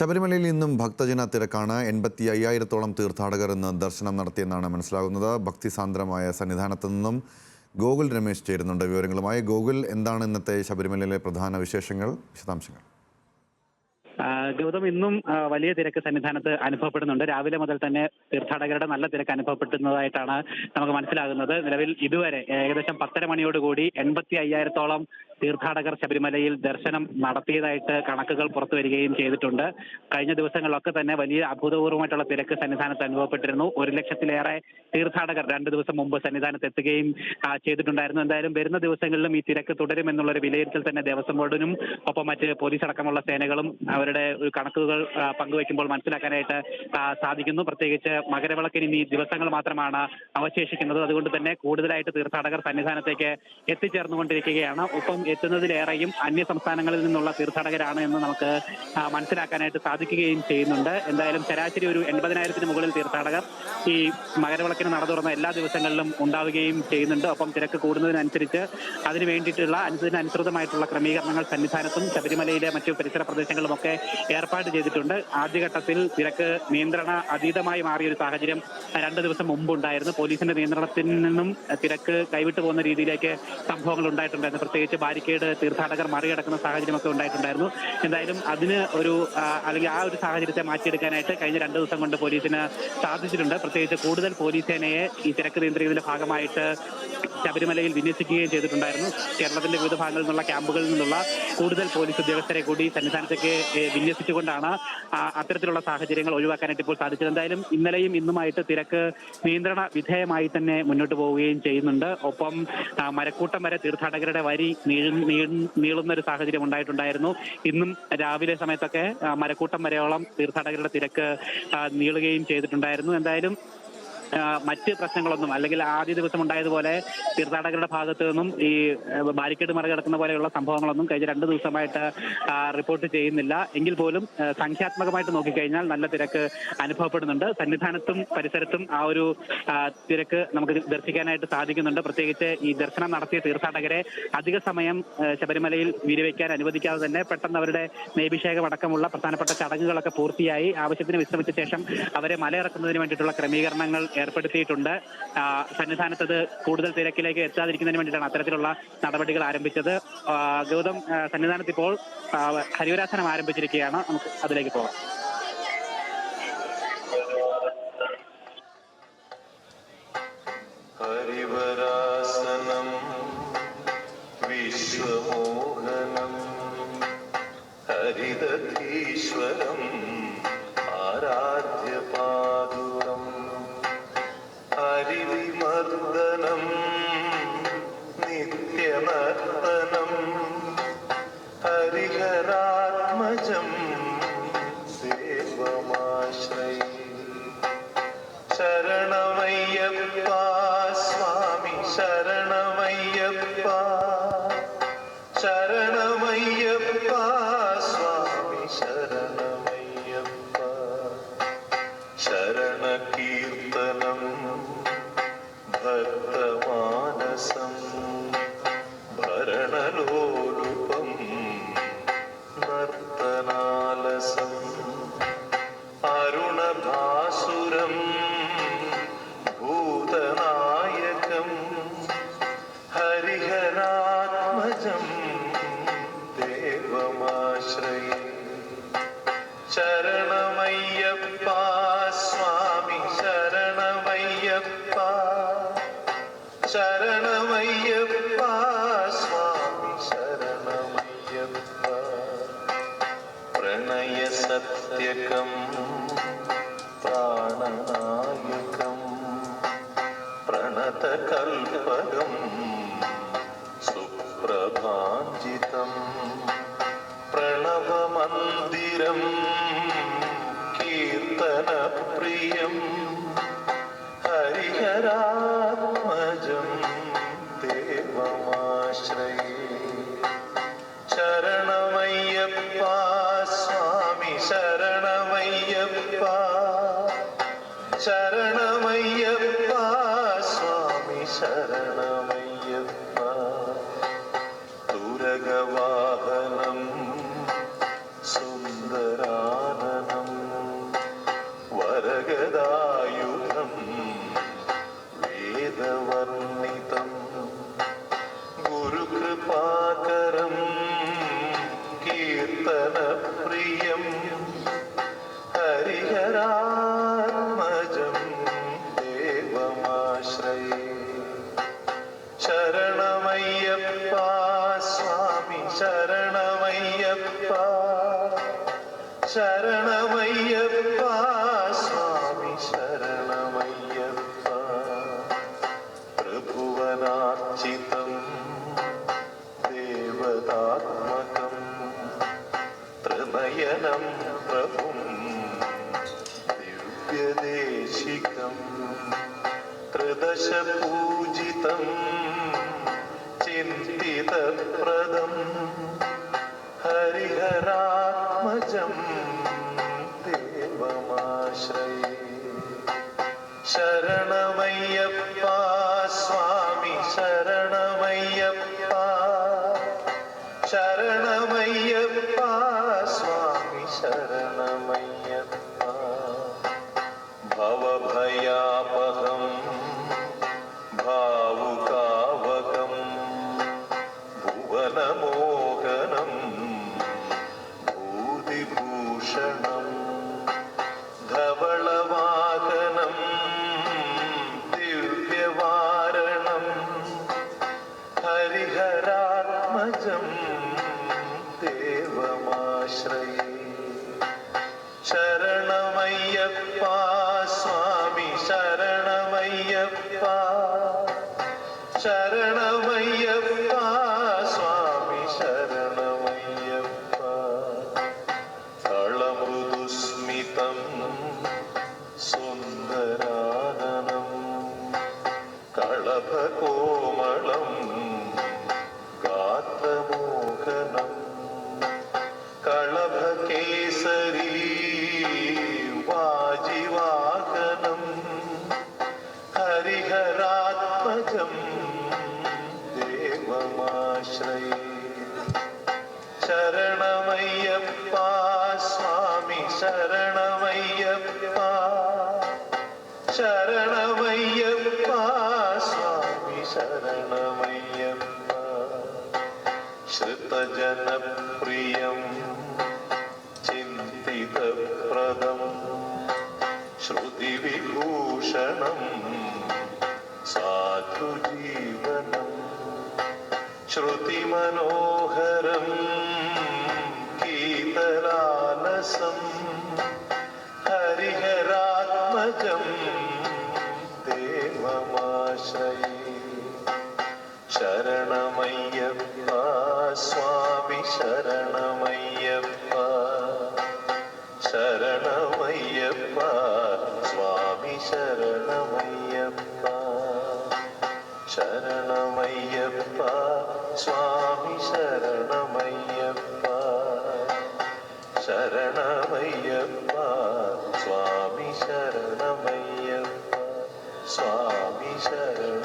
ശബരിമലയിൽ ഇന്നും ഭക്തജന തിരക്കാണ്. 85,000-ഓളം തീർത്ഥാടകർ ഇന്ന് ദർശനം നടത്തിയെന്നാണ് മനസ്സിലാകുന്നത്. ഭക്തിസാന്ദ്രമായ സന്നിധാനത്തു നിന്നും ഗോകുൽ രമേശ് ചേരുന്നുണ്ട് വിവരങ്ങളുമായി. ഗോകുൽ, എന്താണ് ഇന്നത്തെ ശബരിമലയിലെ പ്രധാന വിശേഷങ്ങൾ, വിശദാംശങ്ങൾ? ഗൗതം, ഇന്നും വലിയ തിരക്ക് സന്നിധാനത്ത് അനുഭവപ്പെടുന്നുണ്ട്. രാവിലെ മുതൽ തന്നെ തീർത്ഥാടകരുടെ നല്ല തിരക്ക് അനുഭവപ്പെടുന്നതായിട്ടാണ് നമുക്ക് മനസ്സിലാകുന്നത്. നിലവിൽ ഇതുവരെ ഏകദേശം 10:30 മണിയോടുകൂടി 85,000-ഓളം തീർത്ഥാടകർ ശബരിമലയിൽ ദർശനം നടത്തിയതായിട്ട് കണക്കുകൾ പുറത്തു വരികയും ചെയ്തിട്ടുണ്ട്. കഴിഞ്ഞ ദിവസങ്ങളിലൊക്കെ തന്നെ വലിയ അഭൂതപൂർവമായിട്ടുള്ള തിരക്ക് സന്നിധാനത്ത് അനുഭവപ്പെട്ടിരുന്നു. 1,00,000-ലേറെ തീർത്ഥാടകർ 2 ദിവസം മുമ്പ് സന്നിധാനത്ത് എത്തുകയും ചെയ്തിട്ടുണ്ടായിരുന്നു. എന്തായാലും വരുന്ന ദിവസങ്ങളിലും ഈ തിരക്ക് തുടരുമെന്നുള്ളൊരു വിലയിരുത്തൽ തന്നെ ദേവസ്വം ബോർഡിനും ഒപ്പം മറ്റ് പോലീസ് അടക്കമുള്ള സേനകളും അവരുടെ ഒരു കണക്കുകൾ പങ്കുവയ്ക്കുമ്പോൾ മനസ്സിലാക്കാനായിട്ട് സാധിക്കുന്നു. പ്രത്യേകിച്ച് മകരവിളക്കിന് ഇനി ദിവസങ്ങൾ മാത്രമാണ് അവശേഷിക്കുന്നത്. അതുകൊണ്ട് തന്നെ കൂടുതലായിട്ട് തീർത്ഥാടകർ സന്നിധാനത്തേക്ക് എത്തിച്ചേർന്നുകൊണ്ടിരിക്കുകയാണ്. ഒപ്പം എത്തുന്നതിലേറെയും അന്യ സംസ്ഥാനങ്ങളിൽ നിന്നുള്ള തീർത്ഥാടകരാണ് എന്ന് നമുക്ക് മനസ്സിലാക്കാനായിട്ട് സാധിക്കുകയും ചെയ്യുന്നുണ്ട്. എന്തായാലും ശരാശരി ഒരു 80,000-ന് മുകളിൽ തീർത്ഥാടകർ ഈ മകരവിളക്കിന് നട തുറന്ന എല്ലാ ദിവസങ്ങളിലും ഉണ്ടാവുകയും ചെയ്യുന്നുണ്ട്. ഒപ്പം തിരക്ക് കൂടുന്നതിനനുസരിച്ച് അതിന് വേണ്ടിയിട്ടുള്ള അനുസൃതമായിട്ടുള്ള ക്രമീകരണങ്ങൾ സന്നിധാനത്തും ശബരിമലയിലെ മറ്റു പരിസര പ്രദേശങ്ങളിലുമൊക്കെ ഏർപ്പാട് ചെയ്തിട്ടുണ്ട്. ആദ്യഘട്ടത്തിൽ തിരക്ക് നിയന്ത്രണ അതീതമായി മാറിയൊരു സാഹചര്യം 2 ദിവസം മുമ്പുണ്ടായിരുന്നു. പോലീസിന്റെ നിയന്ത്രണത്തിൽ നിന്നും തിരക്ക് കൈവിട്ടു പോകുന്ന രീതിയിലേക്ക് സംഭവങ്ങൾ ഉണ്ടായിട്ടുണ്ടായിരുന്നു. പ്രത്യേകിച്ച് ബാരിക്കേഡ് തീർത്ഥാടകർ മറികടക്കുന്ന സാഹചര്യമൊക്കെ ഉണ്ടായിട്ടുണ്ടായിരുന്നു. എന്തായാലും അതിന് അല്ലെങ്കിൽ ആ ഒരു സാഹചര്യത്തെ മാറ്റിയെടുക്കാനായിട്ട് കഴിഞ്ഞ 2 ദിവസം കൊണ്ട് പോലീസിന് സാധിച്ചിട്ടുണ്ട്. പ്രത്യേകിച്ച് കൂടുതൽ പോലീസ് സേനയെ ഈ തിരക്ക് നിയന്ത്രിക്കുന്നതിന്റെ ഭാഗമായിട്ട് ശബരിമലയിൽ വിന്യസിക്കുകയും ചെയ്തിട്ടുണ്ടായിരുന്നു. കേരളത്തിന്റെ വിവിധ ഭാഗങ്ങളിൽ നിന്നുള്ള ക്യാമ്പുകളിൽ നിന്നുള്ള കൂടുതൽ പോലീസ് ഉദ്യോഗസ്ഥരെ കൂടി സന്നിധാനത്തേക്ക് വിന്യസിച്ചുകൊണ്ടാണ് അത്തരത്തിലുള്ള സാഹചര്യങ്ങൾ ഒഴിവാക്കാനായിട്ട് ഇപ്പോൾ സാധിച്ചത്. എന്തായാലും ഇന്നലെയും ഇന്നുമായിട്ട് തിരക്ക് നിയന്ത്രണ വിധേയമായി തന്നെ മുന്നോട്ട് പോവുകയും ചെയ്യുന്നുണ്ട്. ഒപ്പം മരക്കൂട്ടം വരെ തീർത്ഥാടകരുടെ വരി നീളുന്ന ഒരു സാഹചര്യം ഉണ്ടായിട്ടുണ്ടായിരുന്നു. ഇന്നും രാവിലെ സമയത്തൊക്കെ മരക്കൂട്ടം വരെയോളം തീർത്ഥാടകരുടെ തിരക്ക് നീളുകയും ചെയ്തിട്ടുണ്ടായിരുന്നു. എന്തായാലും മറ്റ് പ്രശ്നങ്ങളൊന്നും, അല്ലെങ്കിൽ ആദ്യ ദിവസം ഉണ്ടായതുപോലെ തീർത്ഥാടകരുടെ ഭാഗത്തു നിന്നും ഈ ബാരിക്കേഡ് മറികടക്കുന്ന പോലെയുള്ള സംഭവങ്ങളൊന്നും കഴിഞ്ഞ 2 ദിവസമായിട്ട് റിപ്പോർട്ട് ചെയ്യുന്നില്ല. എങ്കിൽ പോലും സംഖ്യാത്മകമായിട്ട് നോക്കിക്കഴിഞ്ഞാൽ നല്ല തിരക്ക് അനുഭവപ്പെടുന്നുണ്ട്. സന്നിധാനത്തും പരിസരത്തും ആ ഒരു തിരക്ക് നമുക്ക് ദർശിക്കാനായിട്ട് സാധിക്കുന്നുണ്ട്. പ്രത്യേകിച്ച് ഈ ദർശനം നടത്തിയ തീർത്ഥാടകരെ അധിക സമയം ശബരിമലയിൽ വിരിവയ്ക്കാൻ അനുവദിക്കാതെ തന്നെ പെട്ടെന്ന് അവരുടെ നെയ്ഭിഷേകം അടക്കമുള്ള പ്രധാനപ്പെട്ട ചടങ്ങുകളൊക്കെ പൂർത്തിയായി ആവശ്യത്തിന് വിശ്രമിച്ച ശേഷം അവരെ മലയിറക്കുന്നതിന് വേണ്ടിയിട്ടുള്ള ക്രമീകരണങ്ങൾ ഏർപ്പെടുത്തിയിട്ടുണ്ട്. സന്നിധാനത്തത് കൂടുതൽ തിരക്കിലേക്ക് എത്താതിരിക്കുന്നതിന് വേണ്ടിയിട്ടാണ് അത്തരത്തിലുള്ള നടപടികൾ ആരംഭിച്ചത്. ഗൗതം, സന്നിധാനത്ത് ഇപ്പോൾ ഹരിവരാസനം ആരംഭിച്ചിരിക്കുകയാണ്. നമുക്ക് അതിലേക്ക് പോകാം. ഹരിവരാസനം വിശ്വമോഹനം ഹരിദധീശ്വരം ആരാധ്യപാദുരം ഹരിവിമർദ്ദനം നിത്യനർത്തനം ഹരിഹരാത്മജം സേവമാശ്രയേ ശരണമയ്യപ്പ സ്വാമി ശരണമയ്യപ്പ ശരണമയ്യപ്പ സ്വാമി ശരണമയ്യപ്പ ശരണകീർത്തനം ഭക്തമാനസം ഭരണലോലുപം നർത്തനാലസം അരുണഭാസുരം ഭൂതനായകം ഹരിഹരാത്മജം ദേവമാശ്രയേ ശരണമയ്യപ്പ സ്വാമി ശരണമയ്യപ്പ ശരണമയ്യപ്പ സ്വാമി ശരണമയ്യപ്പ പ്രണയസത്യകം പ്രാണനായകം പ്രണതകൽപകം സുപ്രഭാഞ്ജിതം പ്രണവമന്ദിരം കീർത്തനപ്രിയം ഹരിഹരാത്മജം ദേവമാശ്രയേ ശരണമയ്യപ്പ സ്വാമി ശരണമയ്യപ്പ ശരണമയ്യപ്പ സ്വാമി ശരണമയ്യപ്പ തുരകവാഹനം സുന്ദരാനനം ശരണമയ്യപ്പ സ്വാമി ശരണമയ്യപ്പ ത്രിഭുവനാർച്ചിതം ദേവതാത്മകം ത്രിനയനം പ്രഭും ദിവ്യദേശികം ത്രിദശപൂജിതം ചിന്തിതപ്രദം ഹരിഹരാത്മജം ദേവമാശ്രയേ ശരണമയ്യപ്പ സ്വാമി ശരണമയ്യപ്പ ശരണമയ്യപ്പ സ്വാമി ശരണമയ്യപ്പ ഭവഭയാപഹം ഭാവുകാവകം ഭുവനമോഹനം ഭൂതിഭൂഷണം ധവളവാഹനം ദിവ്യവാരണം ഹരിഹരാത്മജം ദേവമാശ്രയേ ശരണമയ്യപ്പ സ്വാമി ശരണമയ്യപ്പ ശരണമയ്യപ്പ സ്വാമി ശരണമയ്യപ്പ തളമൃദുസ്മിതം സുന്ദരാനനം കളഭകോമളം ഗാത്രമോഹനം കളഭകേസരീ വാജിവാഹനം ഹരിഹരാത്മജം ദേവമാശ്രയേ ശരണമയ്യപ്പ സ്വാമി ശരണമയ്യപ്പ ശരണമയ്യപ്പ സ്വാമി ശരണമയ്യപ്പ ശ്രുതജനപ്രിയം ചിന്തിതപ്രദം ശ്രുതിവിഭൂഷണം സാധുജീവനം ശ്രുതിമനോഹരം ഗീതലാലസം ഹരിഹരാത്മജം ദേവമാശ്രയേ ശരണമയ്യപ്പ സ്വാമി ശരണമയ്യപ്പ ശരണമയ്യപ്പ സ്വാമി ശരണമയ്യപ്പ ശരണമയ്യപ്പ സ്വാമി ശരണമയ്യപ്പ ശരണമയ്യപ്പ സ്വാമി ശരണമയ്യപ്പ സ്വാമി ശരണ